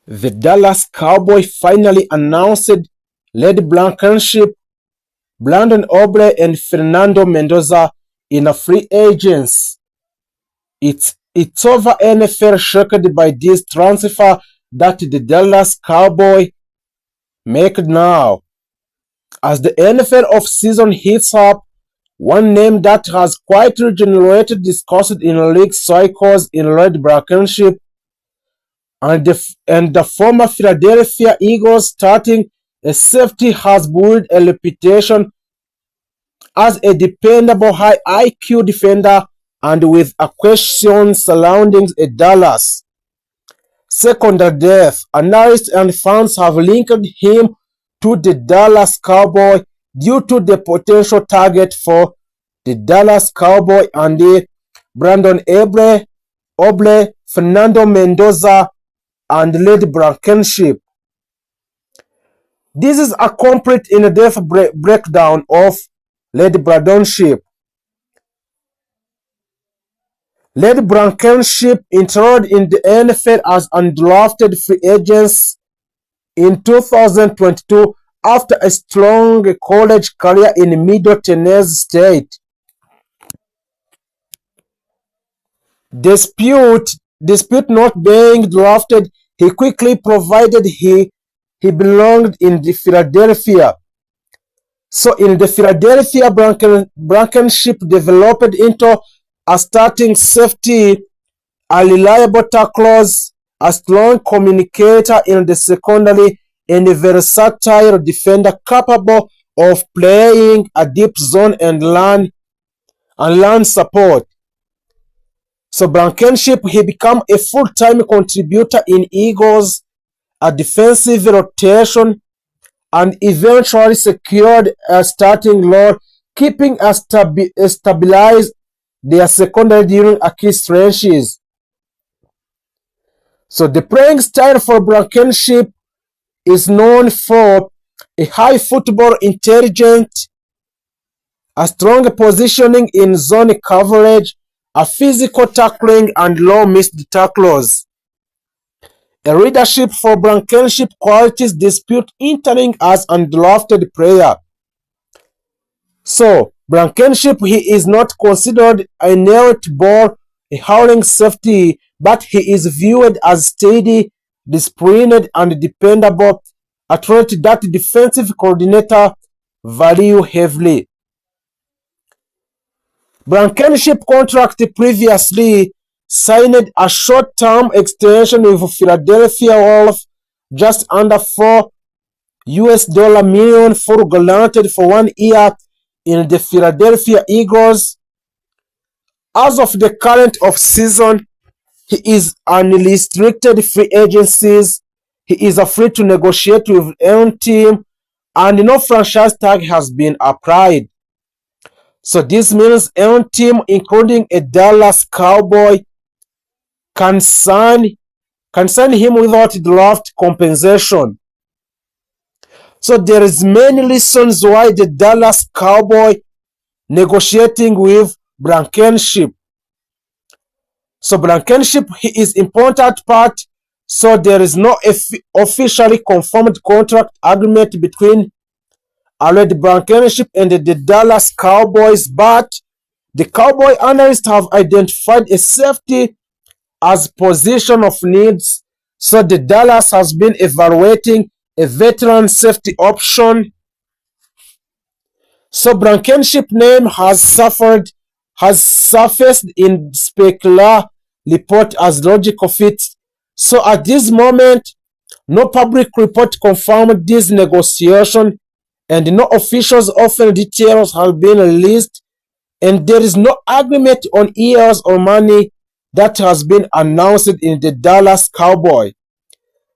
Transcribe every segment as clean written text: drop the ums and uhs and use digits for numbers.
The Dallas Cowboys finally announced Led Blankenship, Brandon Aubrey, and Fernando Mendoza in a free agents. It's over NFL shocked by this transfer that the Dallas Cowboys make now. As the NFL offseason heats up, one name that has quietly generated discussion in league cycles in Led Blankenship and the former Philadelphia Eagles starting a safety has built a reputation as a dependable high IQ defender, and with a question surrounding a Dallas secondary depth, analysts and fans have linked him to the Dallas Cowboys due to the potential target for the Dallas Cowboys and the Brandon Aubrey, Fernando Mendoza, and Led Blankenship. This is a complete in-depth breakdown of Led Blankenship. Led Blankenship entered in the NFL as undrafted free agent in 2022 after a strong college career in Middle Tennessee State. Despite not being drafted, he quickly provided he belonged in the Philadelphia. So in the Philadelphia, Blankenship developed into a starting safety, a reliable tackler, a strong communicator in the secondary, and a versatile defender capable of playing a deep zone and learn support. So Blankenship, he became a full-time contributor in Eagles, a defensive rotation, and eventually secured a starting role, keeping a stabilized their secondary during a key stretches. So the playing style for Blankenship is known for a high football intelligence, a strong positioning in zone coverage, a physical tackling, and low missed tackles. A leadership for Blankenship qualities despite entering as undrafted player. So Blankenship, he is not considered a net ball, a howling safety, but he is viewed as steady, disciplined, and dependable, a trait that defensive coordinator value heavily. Blankenship contract previously signed a short-term extension with Philadelphia worth just under $4 million for guaranteed for 1 year in the Philadelphia Eagles. As of the current offseason, he is unrestricted free agencies. He is free to negotiate with any team, and no franchise tag has been applied. So this means any team, including a Dallas Cowboy, can sign him without draft compensation. So there is many reasons why the Dallas Cowboy negotiating with Blankenship. So Blankenship, he is important part. So there is no officially confirmed contract agreement between Led Blankenship and the Dallas Cowboys, but the Cowboy analysts have identified a safety as position of needs. So the Dallas has been evaluating a veteran safety option. So Blankenship name has surfaced in specular report as logical fit. So at this moment, no public report confirmed this negotiation, and no officials offer details have been released, and there is no agreement on years or money that has been announced in the Dallas Cowboy.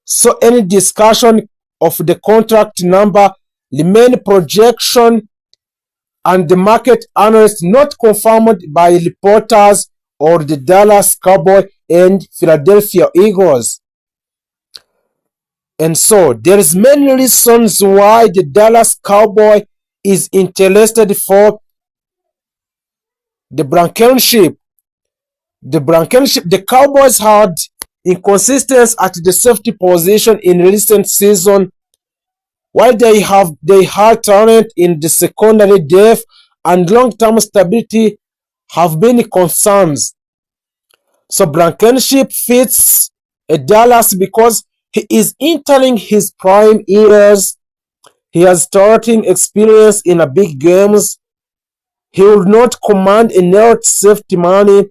So any discussion of the contract number remain projection and the market analysts not confirmed by reporters or the Dallas Cowboy and Philadelphia Eagles. And so there is many reasons why the Dallas Cowboy is interested for the Blankenship. The Cowboys had inconsistency at the safety position in recent season, while they had talent in the secondary depth and long-term stability have been concerns. So Blankenship fits Dallas because he is entering his prime years. He has starting experience in a big games. He will not command inert safety money,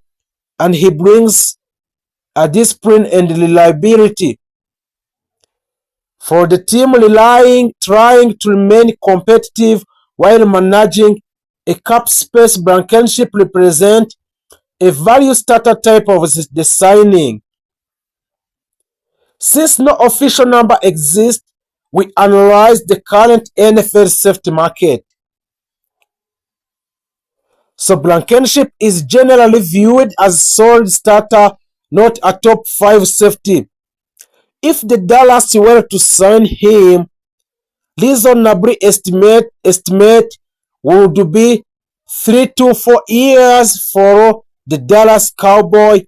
and he brings a discipline and reliability. For the team trying to remain competitive while managing a cap space, Blankenship represent a value starter type of the signing. Since no official number exists, we analyze the current NFL safety market. So Blankenship is generally viewed as a solid starter, not a top 5 safety. If the Dallas were to sign him, reasonable estimate would be 3 to 4 years for the Dallas Cowboy.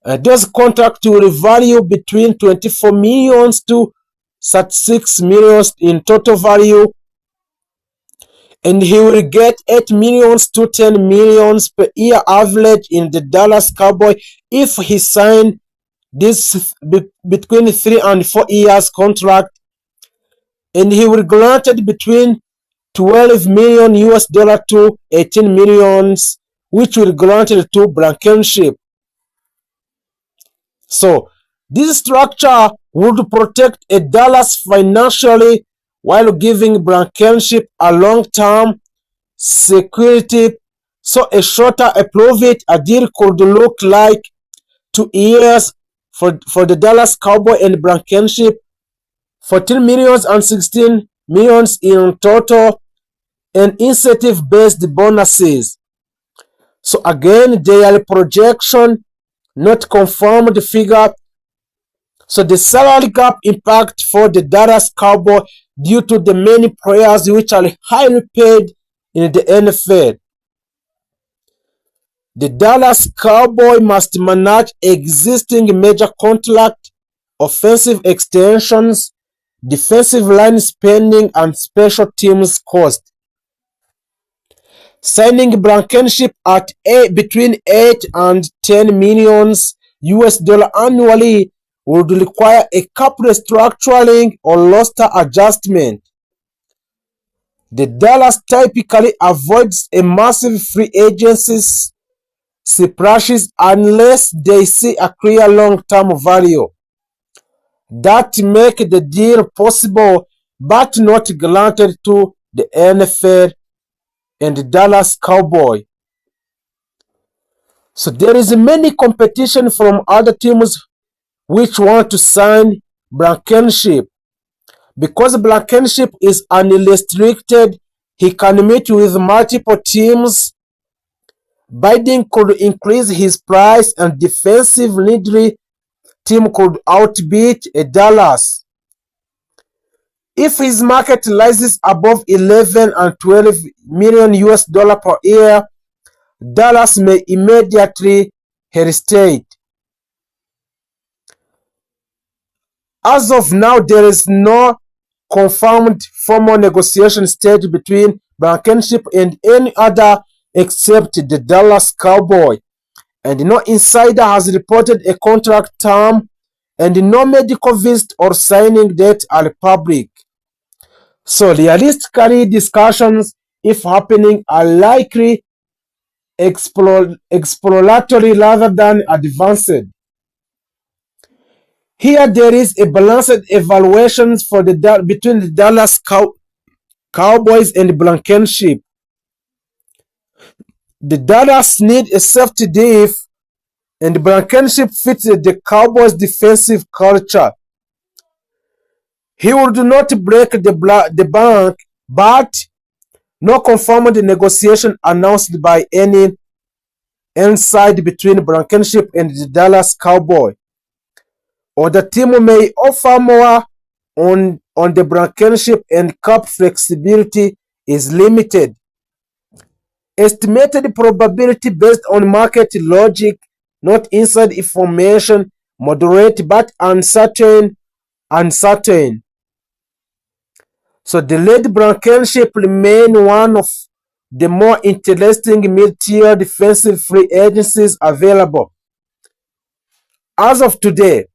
Those contracts will value between 24 millions to 36 millions in total value, and he will get 8 millions to 10 millions per year average in the Dallas Cowboy if he signed this between 3 and 4 years contract, and he will granted between 12 million US dollar to 18 millions, which will granted to Blankenship. So this structure would protect a Dallas financially while giving Blankenship a long-term security. So a shorter a deal could look like 2 years for the Dallas Cowboy and Blankenship, 14 millions and 16 millions in total, and incentive-based bonuses. So again, their projection, not confirmed figure. So the salary cap impact for the Dallas Cowboy due to the many players which are highly paid in the NFL. The Dallas Cowboy must manage existing major contract, offensive extensions, defensive line spending, and special teams cost. Signing Blankenship at between 8 and 10 millions US dollar annually would require a cap restructuring or roster adjustment. The Dallas typically avoids a massive free agency splashes unless they see a clear long-term value that make the deal possible but not granted to the NFL and the Dallas Cowboy. So there is many competition from other teams which want to sign Blankenship. Because Blankenship is unrestricted, he can meet with multiple teams. Bidding could increase his price and defensive needy team could outbid a Dallas. If his market rises above 11 and 12 million US dollar per year, Dallas may immediately hesitate. As of now, there is no confirmed formal negotiation stage between Blankenship and any other except the Dallas Cowboy, and no insider has reported a contract term, and no medical visit or signing date are public. So realistically, discussions, if happening, are likely exploratory rather than advanced. Here there is a balanced evaluation for between the Dallas Cowboys and Blankenship. The Dallas need a safety div, and Blankenship fits the Cowboys' defensive culture. He would not break the bank, but no confirmed negotiation announced by any inside between Blankenship and the Dallas Cowboy. Or the team may offer more on the Blankenship, and cap flexibility is limited. Estimated probability based on market logic, not inside information, moderate but uncertain. So the late Blankenship remains one of the more interesting mid-tier defensive free agencies available. As of today,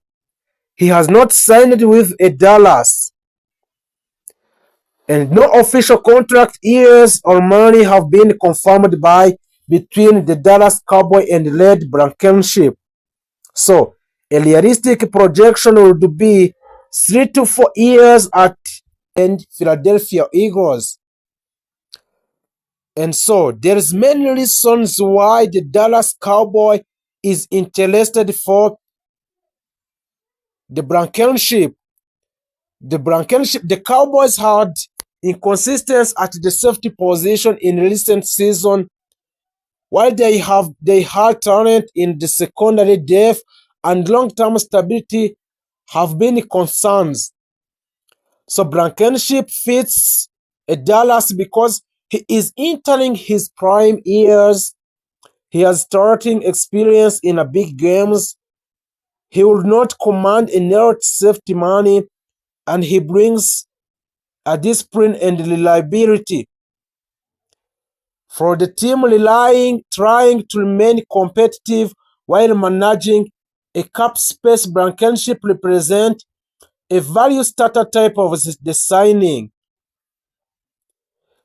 he has not signed with a Dallas, and no official contract years or money have been confirmed between the Dallas Cowboys and led Blankenship. So a realistic projection would be 3 to 4 years at and Philadelphia Eagles. And so there's many reasons why the Dallas Cowboy is interested for the Blankenship. The Cowboys had inconsistency at the safety position in recent season, while they had talent in the secondary depth and long-term stability have been concerns. So Blankenship fits a Dallas because he is entering his prime years. He has starting experience in a big games. He will not command inert safety money, and he brings a discipline and reliability. For the team trying to remain competitive while managing a cap space, Blankenship represent a value starter type of the signing.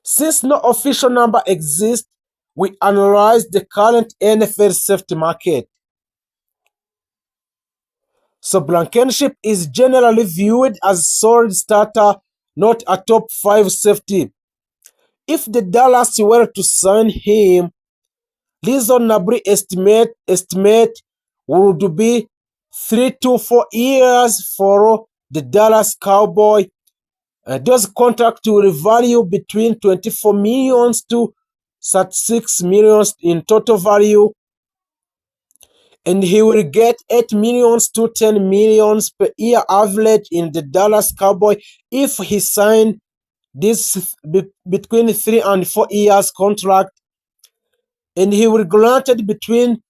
Since no official number exists, we analyze the current NFL safety market. So Blankenship is generally viewed as a solid starter, not a top 5 safety. If the Dallas were to sign him, reasonable estimate would be 3 to 4 years for the Dallas Cowboy. Those contracts will value between 24 millions to 36 millions in total value, and he will get 8 millions to 10 millions per year average in the Dallas Cowboy if he signed this between 3 and 4 years contract, and he will granted between